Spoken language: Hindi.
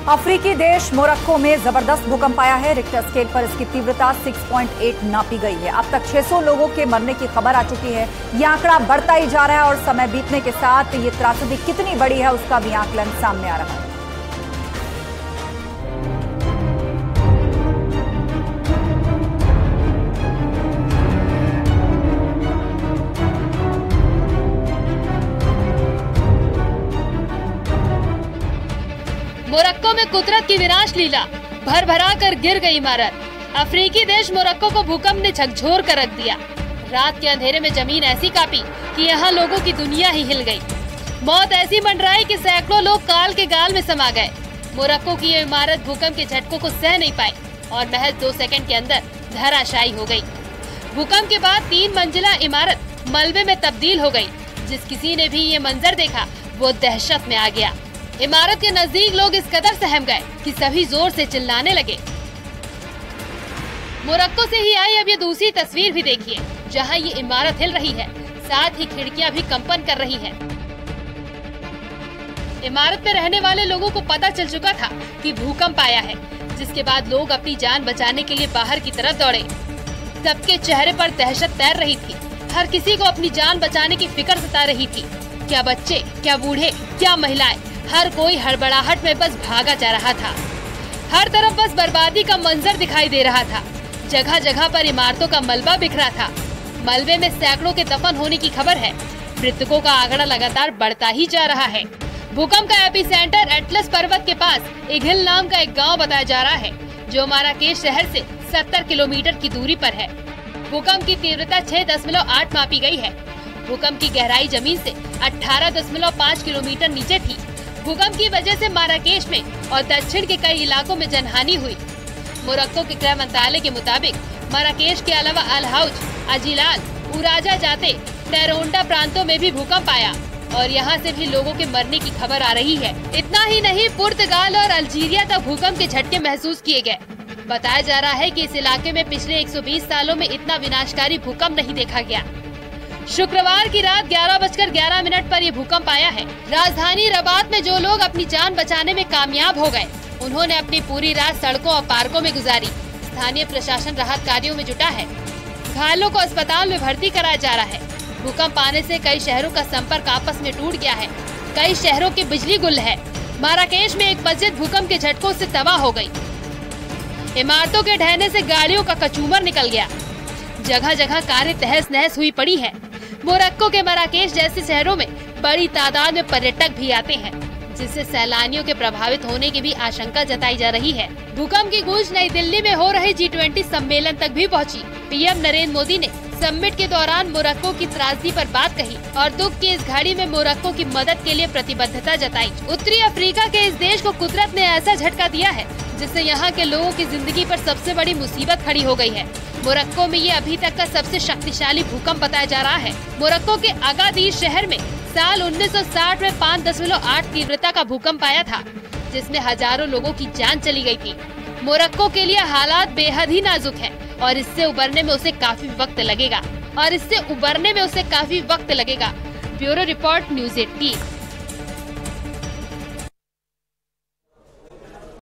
अफ्रीकी देश मोरक्को में जबरदस्त भूकंप आया है। रिक्टर स्केल पर इसकी तीव्रता 6.8 नापी गई है। अब तक 600 लोगों के मरने की खबर आ चुकी है। यह आंकड़ा बढ़ता ही जा रहा है और समय बीतने के साथ ये त्रासदी कितनी बड़ी है उसका भी आकलन सामने आ रहा है। मोरक्को में कुदरत की विनाश लीला, भर भरा कर गिर गई इमारत। अफ्रीकी देश मोरक्को को भूकंप ने झकझोर कर रख दिया। रात के अंधेरे में जमीन ऐसी कांपी कि यहाँ लोगों की दुनिया ही हिल गई। मौत ऐसी मंडराई कि सैकड़ों लोग काल के गाल में समा गए। मोरक्को की ये इमारत भूकंप के झटकों को सह नहीं पाई और महज 2 सेकंड के अंदर धराशायी हो गई। भूकंप के बाद 3 मंजिला इमारत मलबे में तब्दील हो गई। जिस किसी ने भी ये मंजर देखा वो दहशत में आ गया। इमारत के नजदीक लोग इस कदर सहम गए कि सभी जोर से चिल्लाने लगे। मोरक्को से ही आई अब ये दूसरी तस्वीर भी देखिए, जहां ये इमारत हिल रही है, साथ ही खिड़कियां भी कंपन कर रही हैं। इमारत में रहने वाले लोगों को पता चल चुका था कि भूकंप आया है, जिसके बाद लोग अपनी जान बचाने के लिए बाहर की तरफ दौड़े। सबके चेहरे पर दहशत तैर रही थी। हर किसी को अपनी जान बचाने की फिक्र सता रही थी। क्या बच्चे, क्या बूढ़े, क्या महिलाएं, हर कोई हड़बड़ाहट में बस भागा जा रहा था। हर तरफ बस बर्बादी का मंजर दिखाई दे रहा था। जगह जगह पर इमारतों का मलबा बिखरा था। मलबे में सैकड़ों के दफन होने की खबर है। मृतकों का आंकड़ा लगातार बढ़ता ही जा रहा है। भूकंप का एपिसेंटर एटलस पर्वत के पास इघिल नाम का एक गाँव बताया जा रहा है, जो माराकेश शहर से 70 किलोमीटर की दूरी पर है। भूकंप की तीव्रता 6.8 मापी गई है। भूकंप की गहराई जमीन से 18.5 किलोमीटर नीचे थी। भूकंप की वजह से माराकेश में और दक्षिण के कई इलाकों में जनहानि हुई। मोरक्को के गृह मंत्रालय के मुताबिक माराकेश के अलावा अल हौज, अजीलाल, उराजा जाते, टेरोंडा प्रांतों में भी भूकंप आया और यहाँ से भी लोगों के मरने की खबर आ रही है। इतना ही नहीं, पुर्तगाल और अल्जीरिया तक भूकंप के झटके महसूस किए गए। बताया जा रहा है कि इस इलाके में पिछले 120 सालों में इतना विनाशकारी भूकंप नहीं देखा गया। शुक्रवार की रात 11:11 पर ये भूकंप आया है। राजधानी रबात में जो लोग अपनी जान बचाने में कामयाब हो गए, उन्होंने अपनी पूरी रात सड़कों और पार्कों में गुजारी। स्थानीय प्रशासन राहत कार्यों में जुटा है। घायलों को अस्पताल में भर्ती कराया जा रहा है। भूकंप आने से कई शहरों का संपर्क आपस में टूट गया है। कई शहरों की बिजली गुल है। माराकेश में एक मस्जिद भूकंप के झटकों से तबाह हो गई। इमारतों के ढहने से गाड़ियों का कचूमर निकल गया। जगह जगह कारें तहस नहस हुई पड़ी है। मोरक्को के माराकेश जैसे शहरों में बड़ी तादाद में पर्यटक भी आते हैं, जिससे सैलानियों के प्रभावित होने की भी आशंका जताई जा रही है। भूकंप की गूंज नई दिल्ली में हो रहे G20 सम्मेलन तक भी पहुंची। पीएम नरेंद्र मोदी ने समिट के दौरान मोरक्को की त्रासदी पर बात कही और दुख की इस घड़ी में मोरक्को की मदद के लिए प्रतिबद्धता जताई। उत्तरी अफ्रीका के इस देश को कुदरत ने ऐसा झटका दिया है, जिससे यहाँ के लोगों की जिंदगी पर सबसे बड़ी मुसीबत खड़ी हो गई है। मोरक्को में ये अभी तक का सबसे शक्तिशाली भूकंप बताया जा रहा है। मोरक्को के अगादीर शहर में साल 1960 में 5.8 तीव्रता का भूकंप आया था, जिसमें हजारों लोगों की जान चली गई थी। मोरक्को के लिए हालात बेहद ही नाजुक हैं और इससे उबरने में उसे काफी वक्त लगेगा। Bureau report, news 18।